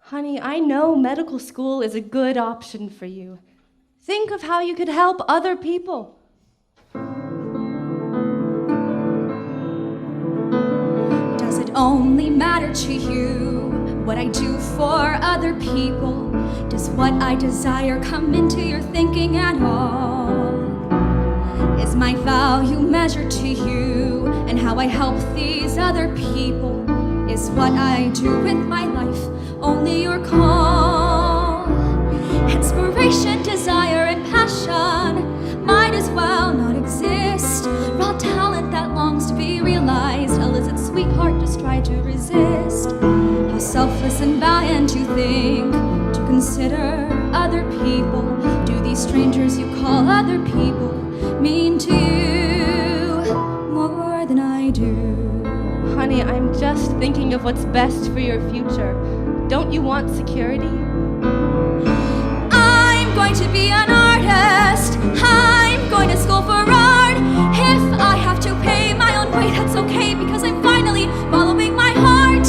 Honey, I know medical school is a good option for you. Think of how you could help other people. Does it only matter to you what I do for other people? Does what I desire come into your thinking at all? Is my value measured to you and how I help these other people? Is what I do with my life only your call? Inspiration, desire, and passion might as well not exist. Raw talent that longs to be realized, illicit sweetheart just try to resist. How selfless and valiant you think to consider other people. Do these strangers you call other people mean to you more than I do? Honey, I'm just thinking of what's best for your future. Don't you want security? I'm going to be an artist. I'm going to school for art. If I have to pay my own way, that's okay, because I'm finally following my heart.